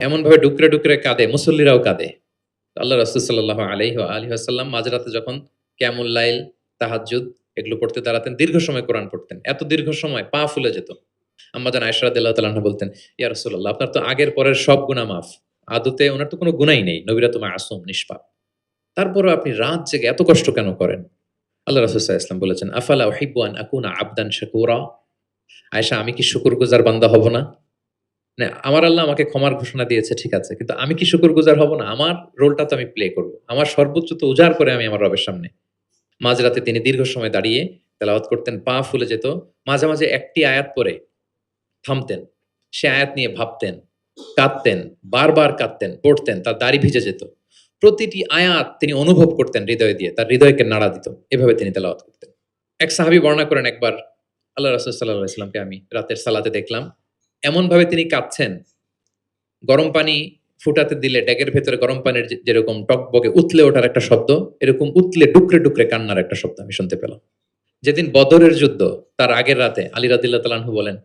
এমন ভাবে ডুকরে ডুকরে কাঁদে, মুসল্লিরাও কাঁদে। আল্লাহ রাসূল সাল্লাল্লাহু আলাইহি ওয়া আলিহি ওয়াসাল্লাম মাঝরাতে যখন কিয়ামুল লাইল, তাহাজ্জুদ এগুলো পড়তে দাঁড়াতেন, দীর্ঘ সময় কোরআন পড়তেন। এত দীর্ঘ সময় পা ফুলে যেত। আম্মা জান আয়েশা রাদিয়াল্লাহু তাআলা আনহা বলতেন, "ইয়া রাসূলুল্লাহ, আপনার তো আগের পরের সব গুনাহ মাফ। আদতে উনার তো কোনো গুনাহই নেই। নবীরা তো মাসুম, নিষ্পাপ। তারপরেও আপনি রাত জেগে এত কষ্ট কেন করেন?" আল্লাহ রাসূল সাল্লাল্লাহু আলাইহি ওয়াসাল্লাম বলেছেন, "আফালা উহিব্বু আন আকুনা আবদান শাকুরা?" আয়েশা, আমি কি শুকরগুজার বান্দা হব না? মানে আমার আল্লাহ আমাকে ক্ষমার ঘোষণা দিয়েছে, ঠিক আছে। কিন্তু আমি কি শুকরগুজার হব না? আমার রোলটা তো আমি প্লে করব। আমার সর্বোচ্চ তো উজাড় করে আমি আমার রবের সামনে। মাঝরাতে তিনি দীর্ঘ সময় দাঁড়িয়ে তেলাওয়াত করতেন, পা ফুলে যেত। মাঝে, মাঝে একটি আয়াত পড়ে থামতেন। সে আয়াত নিয়ে ভাবতেন, কাঁদতেন, বারবার কাঁদতেন, পড়তেন, তার দাড়ি ভিজে যেত। প্রতিটি আয়াত তিনি অনুভব করতেন হৃদয় দিয়ে, তার হৃদয়কে নাড়া দিত। এভাবে তিনি তেলাওয়াত করতেন। এক সাহাবী বর্ণনা করেন, একবার আল্লাহ রাসূল সাল্লাল্লাহু আলাইহি ওয়াসাল্লামকে আমি রাতের সালাতে দেখলাম। এমনভাবে তিনি কাঁদছেন, গরম পানি ফুটাতে দিলে ডেকের ভেতরে গরম পানির যেরকম টগবগে উথলে ওঠার একটা শব্দ, এরকম উথলে ডুকরে, ডুকরে কান্নার একটা শব্দ আমি শুনতে পেলাম। যেদিন বদরের যুদ্ধ, তার আগের রাতে আলী রাদিয়াল্লাহু তাআলা আনহু বলেন,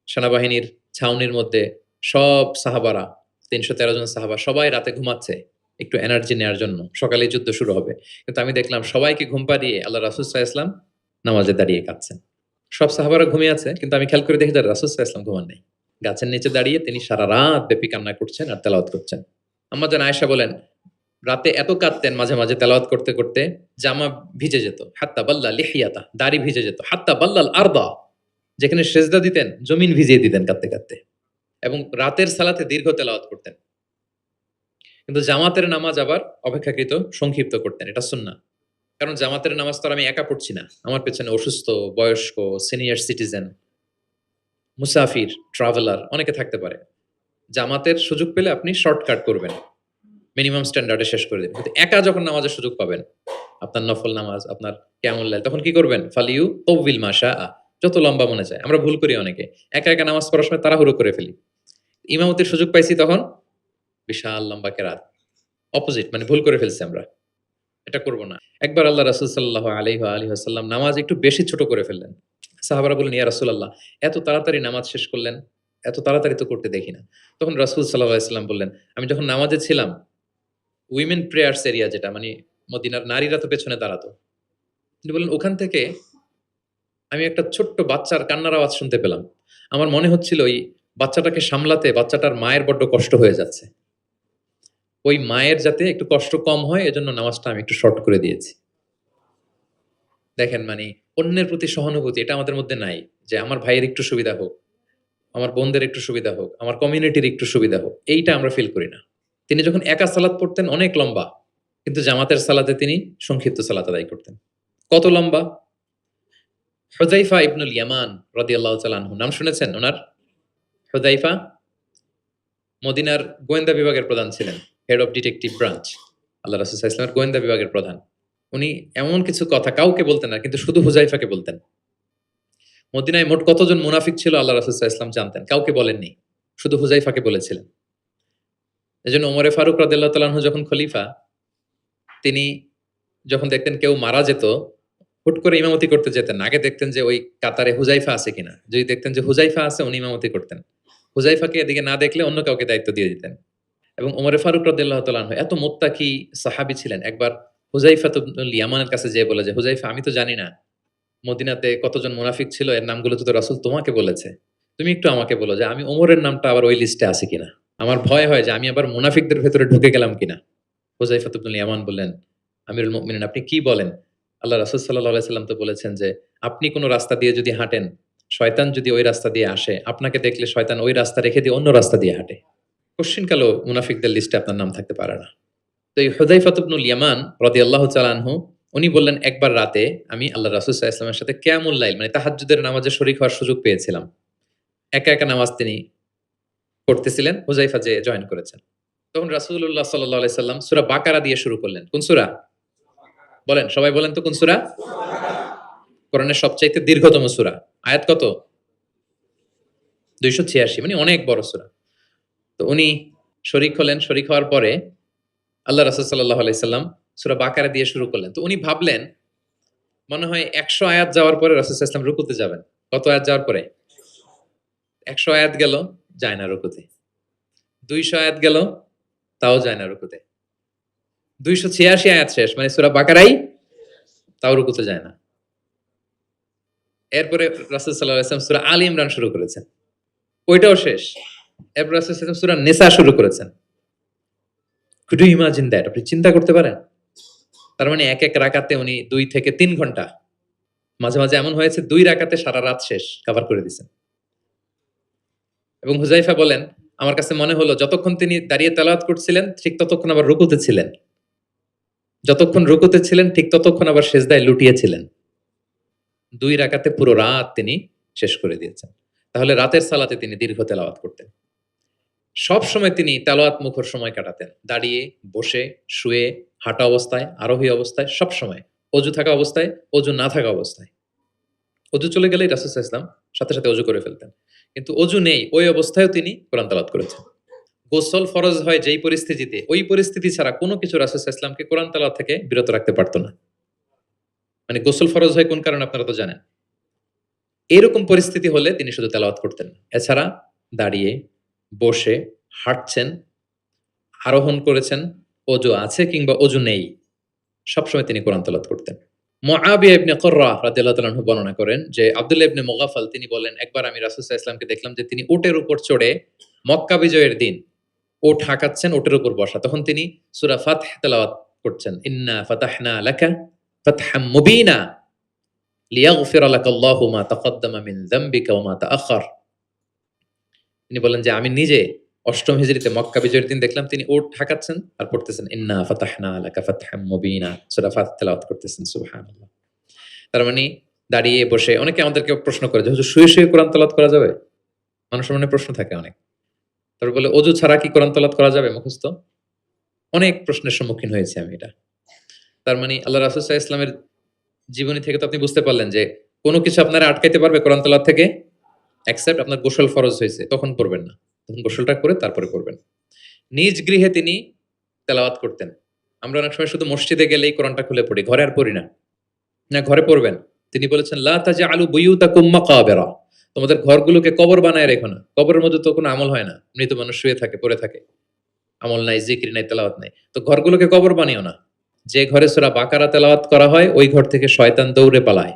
সেনাবাহিনীর ছাউনির মধ্যে সব সাহাবারা, ৩১৩ জন সাহাবা সবাই রাতে ঘুমাচ্ছে একটু এনার্জি নেয়ার জন্য। সকালেই যুদ্ধ শুরু হবে। কিন্তু আমি দেখলাম সবাইকে ঘুম পাড়িয়ে আল্লাহ রাসূল সাল্লাল্লাহু আলাইহি ওয়াসাল্লাম নামাজে দাঁড়িয়ে কাঁদছেন। সব সাহাবারা ঘুমিয়ে আছে, কিন্তু আমি খেয়াল করে দেখি যে রাসূল সাল্লাল্লাহু আলাইহি ওয়াসাল্লাম ঘুমান নাই। গাছের নিচে দাঁড়িয়ে তিনি সারা রাত ব্যাপী কান্না করছেন আর তেলাওয়াত করছেন। আম্মা জান আয়েশা বলেন, রাতে এত কাঁদতেন মাঝে, মাঝে তেলাওয়াত করতে, করতে জামা ভিজে যেত। হাত্তা বাল্লা লিহিয়াতা, দাড়ি ভিজে যেত। হাত্তা বাল্লাল আরদা, যেখানে সেজদা দিতেন জমিন ভিজিয়ে দিতেন কাঁদতে, কাঁদতে। এবং রাতের সালাতে দীর্ঘ তেলাওয়াত করতেন। কিন্তু জামাতের নামাজ আবার অপেক্ষাকৃত সংক্ষিপ্ত করতেন। এটা সুন্নাহ। কারণ জামাতের নামাজ তো আর আমি একা পড়ছি না। আমার পেছনে অসুস্থ, বয়স্ক, সিনিয়র সিটিজেন, মুসাফির, ট্রাভেলার অনেকে থাকতে পারে। জামাতের সুযোগ পেলে আপনি শর্টকাট করবেন। মিনিমাম স্ট্যান্ডার্ডে শেষ করে দিবেন। কিন্তু একা যখন নামাজের সুযোগ পাবেন, আপনার নফল নামাজ, আপনার কিয়ামুল লাইল, তখন কি করবেন? ফালিউ তাউবিল মা শাআ, যত লম্বা মনে চায়। আমরা ভুল করি অনেকে। একা, একা নামাজ পড়ার সময় তাড়াহুড়ো করে ফেলি। ইমামতির সুযোগ পাইছি তখন বিশাল লম্বা কেরাত। অপোজিট, মানে ভুল করে ফেলছি আমরা। এটা করব না। একবার আল্লাহ রাসূল সাল্লাল্লাহু আলাইহি ওয়া আলিহি ওয়াসাল্লাম নামাজ একটু বেশি ছোট করে ফেললেন। সাহাবারা বললেন, ইয়া রাসূলুল্লাহ, এত তাড়াতাড়ি নামাজ শেষ করলেন? এত তাড়াতাড়ি তো করতে দেখি না। তখন রাসূল সাল্লাল্লাহু আলাইহি ওয়াসাল্লাম বললেন, আমি যখন নামাজে ছিলাম, উইমেন প্রেয়ার্স এরিয়া যেটা, মানে মদিনার নারীরা তো পেছনে দাঁড়াতো। তিনি বললেন, ওখান থেকে আমি একটা ছোট্ট বাচ্চার কান্নার আওয়াজ শুনতে পেলাম। আমার মনে হচ্ছিল ওই বাচ্চাটাকে সামলাতে বাচ্চাটার মায়ের বড্ড কষ্ট হয়ে যাচ্ছে। ওই মায়ের যাতে একটু কষ্ট কম হয় এজন্য নামাজটা আমি একটু শর্ট করে দিয়েছি। দেখেন, মানে অন্যের প্রতি সহানুভূতি এটা আমাদের মধ্যে নাই। যে আমার ভাইয়ের একটু সুবিধা হোক, আমার বোনদের একটু সুবিধা হোক, আমার কমিউনিটির একটু সুবিধা হোক। এইটা আমরা ফিল করি না। তিনি যখন একা সালাত পড়তেন অনেক লম্বা, কিন্তু জামাতের সালাতে তিনি সংক্ষিপ্ত সালাত আদায় করতেন। কত লম্বা? হুযায়ফা ইবনুল ইয়ামান রাদিয়াল্লাহু তাআলা আনহু, নাম শুনেছেন উনার? হুযায়ফা মদিনার গোয়েন্দা বিভাগের প্রধান ছিলেন। Head of detective branch. আল্লাহ রাসূল সাল্লাল্লাহু আলাইহি ওয়াসাল্লামের গোয়েন্দা বিভাগের প্রধান। উনি এমন কিছু কথা কাউকে বলতেন না, কিন্তু শুধু হুযায়ফাকে বলতেন। মদিনায় মোট কতজন মুনাফিক ছিল আল্লাহ রাসূল সাল্লাল্লাহু আলাইহি ওয়াসাল্লাম জানতেন। কাউকে বলেননি। শুধু হুযায়ফাকে বলেছিলেন। এজন্য ওমরে ফারুক রাদিয়াল্লাহু তাআলা আনহু যখন খলিফা, তিনি যখন দেখতেন কেউ মারা যেত, হুট করে ইমামতি করতে যেতেন না। আগে দেখতেন যে ওই কাতারে হুযায়ফা আছে কিনা। যদি দেখতেন যে হুযায়ফা আছে, উনি ইমামতি করতেন। হুযায়ফাকে এদিকে না দেখলে অন্য কাউকে দায়িত্ব দিয়ে দিতেন। এবং ওমরে ফারুক রাদিয়াল্লাহু তাআলা আনহু এত মুত্তাকি সাহাবী ছিলেন। একবার হুযায়ফা ইবনুল ইয়ামানের কাছে যেয়ে বলে যে, "হুযায়ফা, আমি তো জানি না মদিনাতে কতজন মুনাফিক ছিল, এর নামগুলো তো রাসূল তোমাকে বলেছে। তুমি একটু আমাকে বলো যে আমি ওমরের নামটা আবার ওই লিস্টে আছে কিনা? আমার ভয় হয় যে আমি আবার মুনাফিকদের ভেতরে ঢুকে গেলাম কিনা?" হুযায়ফা ইবনুল ইয়ামান বললেন, "আমিরুল মুমিনিন, আপনি কি বলেন? আল্লাহ রাসূল সাল্লাল্লাহু আলাইহি সাল্লাম তো বলেছেন যে আপনি কোন রাস্তা দিয়ে যদি হাঁটেন, শয়তান যদি ওই রাস্তা দিয়ে আসে, আপনাকে দেখলে শয়তান ওই রাস্তা রেখে দিয়ে অন্য রাস্তা দিয়ে হাঁটে। কশ্চিনকালেও মুনাফিকদের লিস্টে আপনার নাম থাকতে পারে না।" তো এই হুযায়ফা ইবনুল ইয়ামান রাদিয়াল্লাহু তাআলা আনহু, উনি বললেন, একবার রাতে আমি আল্লাহ রাসূল সাল্লাল্লাহু আলাইহি ওয়াসাল্লামের সাথে কিয়ামুল লাইল, মানে তাহাজ্জুদের নামাজে শরীক হওয়ার সুযোগ পেয়েছিলাম। একা, একা নামাজ তিনি পড়তেছিলেন, হুযায়ফা যেয়ে জয়েন করেছেন। তখন রাসূলুল্লাহ সাল্লাল্লাহু আলাইহি সাল্লাম সূরা বাকারা দিয়ে শুরু করলেন। কোন সূরা? বলেন, সবাই বলেন তো কোন সূরা? কোরআনের সবচাইতে দীর্ঘতম সূরা। আয়াত কত? ২৮৬, মানে অনেক বড় সূরা। তো উনি শরীক হলেন। শরীক হওয়ার পরে আল্লাহ রাসূল সাল্লাল্লাহু আলাইহি সাল্লাম সূরা বাকারা দিয়ে শুরু করলেন। তো উনি ভাবলেন মনে হয় ১০০ আয়াত যাওয়ার পরে রাসূল সাল্লাল্লাহু আলাইহি ওয়াসাল্লাম রুকুতে যাবেন। কত আয়াত যাওয়ার পরে? ১০০ আয়াত গেল, যায় না রুকুতে। 200 আয়াত গেল, তাও যায় না রুকুতে। 286 আয়াত শেষ, মানে সূরা বাকারাই তাও রুকুতে যায় না। এরপরে রাসূল সাল্লাল্লাহু আলাইহি ওয়াসাল্লাম সূরা আলী ইমরান শুরু করেছেন। ওইটাও শেষ। এরপর রাসূল সাল্লাল্লাহু আলাইহি ওয়াসাল্লাম সূরা নিসা শুরু করেছেন। Could you imagine that? আপনি চিন্তা করতে পারেন? তার মানে এক রাকাতে উনি 2 থেকে 3 ঘন্টা, মাঝে, মাঝে এমন হয়েছে 2 রাকাতে সারা রাত শেষ কভার করে দিয়েছেন। এবং হুযায়ফা বলেন, আমার কাছে মনে হলো যতক্ষণ তিনি দাঁড়িয়ে তেলাওয়াত করছিলেন ঠিক ততক্ষণ আবার রুকুতে ছিলেন। যতক্ষণ রুকুতে ছিলেন ঠিক ততক্ষণ আবার সিজদায় লুটিয়েছিলেন। 2 রাকাতে পুরো রাত তিনি শেষ করে দিয়েছেন। তাহলে রাতের সালাতে তিনি দীর্ঘ তেলাওয়াত করতেন। সবসময় তিনি তেলাওয়াত মুখর সময় কাটাতেন। দাঁড়িয়ে, বসে, শুয়ে, হাঁটা অবস্থায়, আরোহী অবস্থায়, সবসময়। অজু থাকা অবস্থায়, অজু না থাকা অবস্থায়। অজু চলে গেলেই রাসূল সাল্লাল্লাহু আলাইহি ওয়াসাল্লাম সাথে, সাথে অজু করে ফেলতেন। কিন্তু অজু নেই, ওই অবস্থায়ও তিনি কোরআন তেলাওয়াত করেছেন। গোসল ফরজ হয় যেই পরিস্থিতিতে, ওই পরিস্থিতি ছাড়া কোনো কিছু রাসূল সাল্লাল্লাহু আলাইহি ওয়াসাল্লামকে কোরআন তেলাওয়াত থেকে বিরত রাখতে পারত না। মানে গোসল ফরজ হয় কোন কারণে আপনারা তো জানেন। এরকম পরিস্থিতি হলে তিনি শুধু তেলাওয়াত করতেন। এছাড়া দাঁড়িয়ে, বসে, হাঁটছেন, আরোহণ করেছেন, অজু আছে কিংবা অজু নেই, সবসময় তিনি কোরআন তেলাওয়াত করতেন। মুআবিয়া ইবনে কুররা রাদিয়াল্লাহু তাআলা আনহু বর্ণনা করেন যে আব্দুল্লাহ ইবনে মুগাফাল তিনি বলেন, একবার আমি রাসূল সাল্লাল্লাহু আলাইহি ওয়াসাল্লামকে দেখলাম যে তিনি উটের উপর চড়ে মক্কা বিজয়ের দিন উট হাঁকাচ্ছেন, উটের উপর বসা। তখন তিনি সূরা ফাতহ তেলাওয়াত করছেন। ইন্না ফাতাহনা লাকা ফাতহাম মুবিনা লিয়াগফিরা লাকাল্লাহু মা তাকদ্দামা মিন যামবিকা ওয়া মা তাআখার। তিনি বলেন যে আমি নিজে অষ্টম হিজরিতে মক্কা বিজয়ের দিন দেখলাম তিনি উট হাঁকাচ্ছেন আর পড়তেছেন ইন্না ফাতাহনা লাকা ফাতহাম মুবিনা, সূরা ফাতহ তেলাওয়াত করতেছেন। সুবহানাল্লাহ। তার মানে দাঁড়িয়ে বসে, অনেকে আমাদেরকে প্রশ্ন করে যে হুজুর শুয়ে, শুয়ে কোরআন তেলাওয়াত করা যাবে? মানুষের মনে প্রশ্ন থাকে অনেক। তারপর বলে অজু ছাড়া কি কোরআন তেলাওয়াত করা যাবে মুখস্থ? অনেক প্রশ্নের সম্মুখীন হয়েছি আমি এটা। তার মানে আল্লাহ রাসূল সাল্লাল্লাহু আলাইহি ওয়াসাল্লামের জীবনী থেকে তো আপনি বুঝতে পারলেন যে কোন কিছু আপনারা আটকাইতে পারবে কোরআন তেলাওয়াত থেকে? এক্সেপ্ট আপনার গোসল ফরজ হয়েছে, তখন পড়বেন না। তখন গোসলটা করে তারপরে পড়বেন। নিজ গৃহে তিনি তেলাওয়াত করতেন। আমরা অনেক সময় শুধু মসজিদে গেলেই কোরআনটা খুলে পড়ি, ঘরে আর পড়ি না। না, ঘরে পড়বেন। তিনি বলেছেন লা তাজআলু বুয়ুতাকুম মাকাবিরা। তোমাদের ঘরগুলোকে কবর বানায় রেখো না। কবরের মধ্যে তো কোনো আমল হয় না। মৃত মানুষ শুয়ে থাকে, পড়ে থাকে। আমল নাই, জিকির নাই, তেলাওয়াত নাই। তো ঘরগুলোকে কবর বানিও না। যে ঘরে সূরা বাকারা তেলাওয়াত করা হয় ওই ঘর থেকে শয়তান দৌড়ে পালায়।